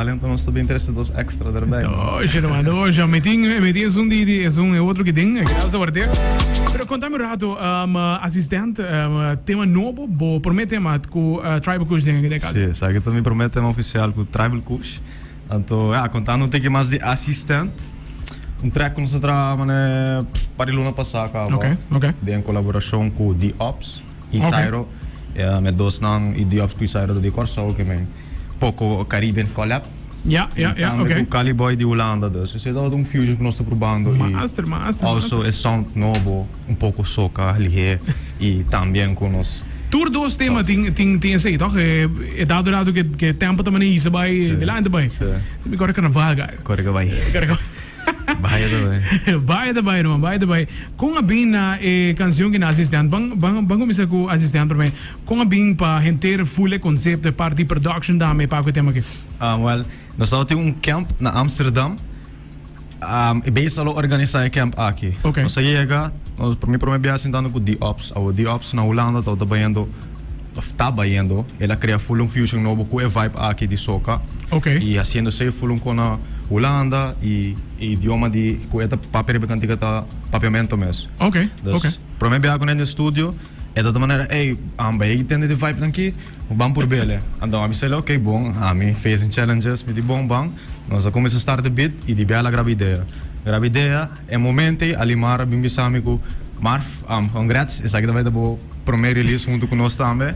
talento não está bem interessado dos extra daarbij. Hoje, meeting é um dia, é um outro que tem, graças a Deus. Pero contame um rato, assistente, tema novo, promete com Tribal Kush dentro da casa. Sim, sabe que também promete tema oficial com Tribal Kush. Então, contando tem que mais de assistente. Track que nós trabalhamos para o ano passado, Ok. em colaboração com The Ops e Sairo. Met dois não e The Ops com Sairo do Corso, que é pouco Caribbean collab. Ok. Com Cali Boy de Holanda, dus é todo fusion que nós estamos provando. Master. Also, é sound novo, pouco soca, ligeiro e também com nós. Tur dos temas tem assim, toch? É dado que tempo também isso vai de lá também. Me corre carnaval, cara. Corre que vai. Vai Vai. Com a bem na canção que na assistente, vamos começar com a assistente também. Com a bem para ter full conceito de parte de production da me para o tema aqui. Well, nós temos camp na Amsterdam. E bem só organizar camp aqui. Ok. Nós chega, nós primeiro viagem andando com The Ops. O The Ops na Holanda está trabalhando. Ela cria full fusion novo com a vibe aqui de soca. Ok. E haciendo se full com a Holanda e idioma de coeta papel becantica tá papiamento mesmo. Ok. Para mim viajar no estúdio é da maneira, vai entender de vibe aqui, vamos por bele. Então, eu disse, ok, bom, me fez challenges, me di bom, nós começamos a start the beat e de bela gravidez. Gravidez é momento ali Mara bim bisami com Marf, congrats, isso aqui vai dar o primeiro release junto com nós também.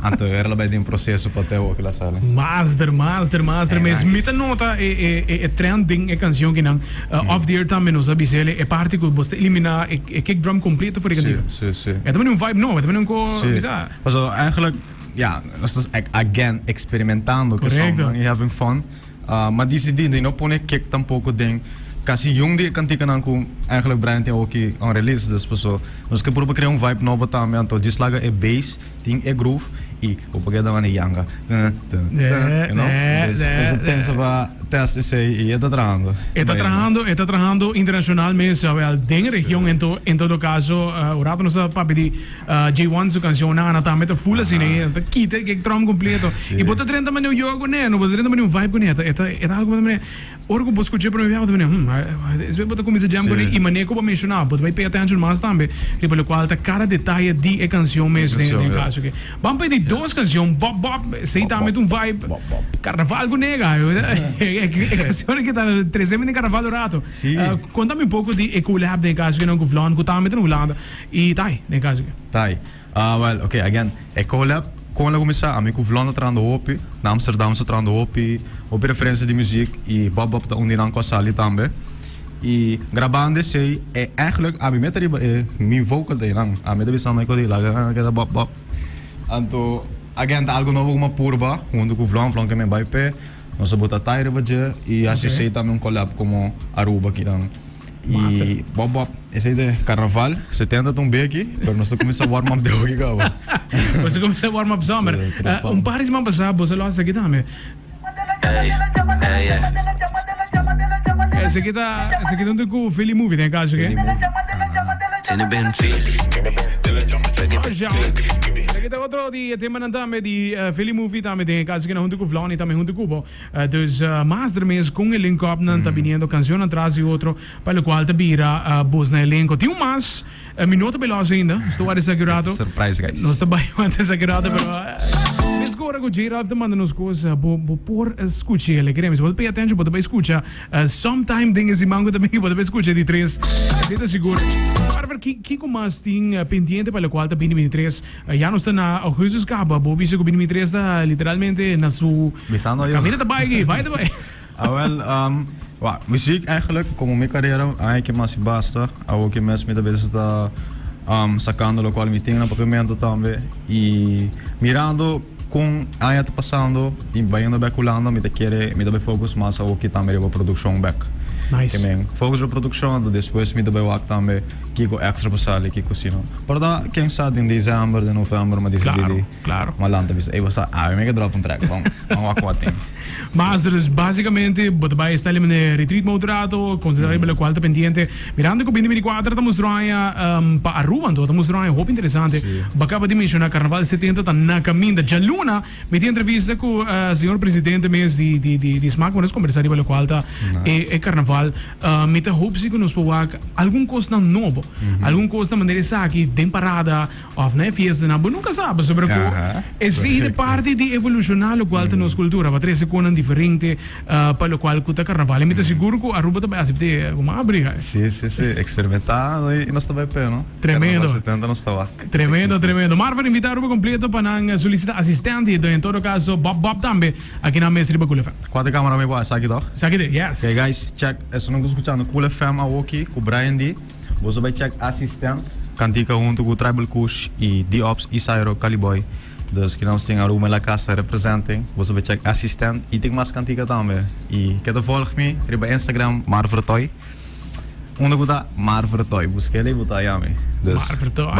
Então, era bem um processo para ter aquela sala. Master, mas mita nota é trending é canção que não off the air também nos abisele é parte que você eliminar é kick drum completo por aquele. Sim. É também vibe novo, é também co. Mas eigenlijk nós estamos again experimentando, que somos having fun. Mas decidindo não pôr kick tampouco dentro. Kasi yung di kantika nang kung eigenlijk Brian tem aqui on release das pessoas. Nós que por criar vibe novo também, então deslaga é bass, tem é groove e o pagada man é yanga. You know? Pensava teste sei e está trabajando internacionalmente, a den região em todo caso, o rato nos papi de J1 su canção na também tá full assim, né? Tá quita que tram completo. E bota 30 minutos eu jogo né, não bota 30 minutos vibe com neta. É algo também. Orgo busco escutar para mim também. Esse bem bota começa jam com e maneira como mencionar, bota vai pay attention mais também. E pelo qual tá cada detalhe de a canção mesmo em caso que. Vamos pedir duas canções, Bob, sei também um vibe. Carnaval com nega. É canção que tá 3 minutos de carnaval do rato. Conta-me um pouco de collab de caso que não com Vlad, com também na Holanda. E tá aí, de caso que. Tá aí. Well, okay, again, collab quando começar a me com Vlad trando op, na Amsterdam se trando op referência de música e Bob tá onde não consegue também. E gravando sei é eigenlijk a mim metade me vocal de não a mim deve ser mais coisa lá que da Bob. Então, again algo novo uma purba, junto com Vlad que me vai pé. Nós bota taira baje e assim sei também collab como Aruba aqui não. E Bob, esse aí de carnaval, 70 tão bem aqui, mas nós começamos a warm up de hoje agora. Você começa a warm up summer. Par de semana passada, você lá aqui também. Esse aqui tá com o Philly Movie, tem caso que? Tiene bem Philly. Kita outro dia tema também de Philly Movie também tem caso que não junto com Vlad e também junto com Cubo. Dus master mesmo com o link up não tá vindo canção atrás e outro para o qual tá vira boss na elenco. Tem mais minuto beloso ainda. Estou assegurado. Surprise guys. Nós tá bem assegurado pero Escora com J Rob manda nos coisas por escutar ele queremos pode pay attention pode escutar sometime tem esse mango também pode escutar de 3 está seguro para que como mais tem pendiente para o qual tá 2023 já não está na Augusto Scaba Bobby se com 2023 está literalmente na sua caminho da bike vai muziek eigenlijk como minha carreira que mais basta ao que mais me da vez está sacando o qual me tem na pagamento também e mirando com a tá passando e vai indo back Holanda me quer me dá focus mais ao que também a produção back Nice. Que focus na produção, depois me também o também que com extra passali que cocino. Para quem sabe em dezembro, de novembro, mas decidi. Claro. Malanta bis, eu vou me drop um track, vamos aquating. Mas basicamente, você vai estar ali no retreat moderato, considerare pelo qual pendiente. Mirando que o 2024 estamos mostrando para Aruba, estamos mostrando roupa interessante. Acaba de mencionar Carnaval 70 está na caminho de Luna. Me tinha entrevista com o senhor presidente mesmo de SMAC, nós conversamos pelo qual está é Carnaval. Me te hope que nos pode algum coisa novo, algum coisa maneira aqui de parada, ou na fiesta, não, nunca sabe sobre como é parte de evolucionar o qual nos cultura, para trazer coisas diferentes para o qual o Carnaval. E me te seguro que a Aruba também aceitar uma briga. Sim, experimentar e nós também pé, não? Tremendo. 70 nós está lá. Tremendo. Marvin invitar a Aruba completo para solicitar assistente, em todo caso Bob também aqui na mesa de Cool FM. Qual câmera me passa aqui, toch? Sabe que yes. Okay guys, check. Eso não escutando Cool FM aqui com o Brian D. Você vai check assistente, cantica junto com o Tribal Kush e D-Ops e Sairo Caliboy. Dus que nós temos a Ruma La Casa representem, você vai check assistente e tem mais cantica também. E quer volg-me, riba Instagram Marvertoy. Onde está Marvertoy? Busca ele e botar aí, ame. Dus Marvertoy.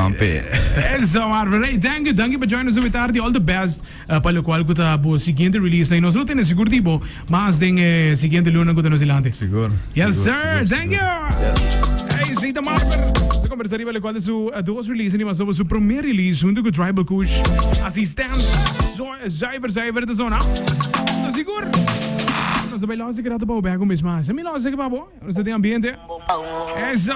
Eso, Marver. Thank you for joining us with tarde. All the best para o qual que está o seguinte release. E nós não temos seguro tipo, mas tem seguinte luna que nos ilante. Seguro. Yes, sir. Thank you. Hey, Zita Marver. Você conversaria pelo qual su dois release, mas sobre seu primeiro release junto com Tribal Kush, assistente, zuiver da zona. Seguro. Nós vamos lá, se grata para o bago mesmo. Se me lá, se que para o, nós tem ambiente. Eso.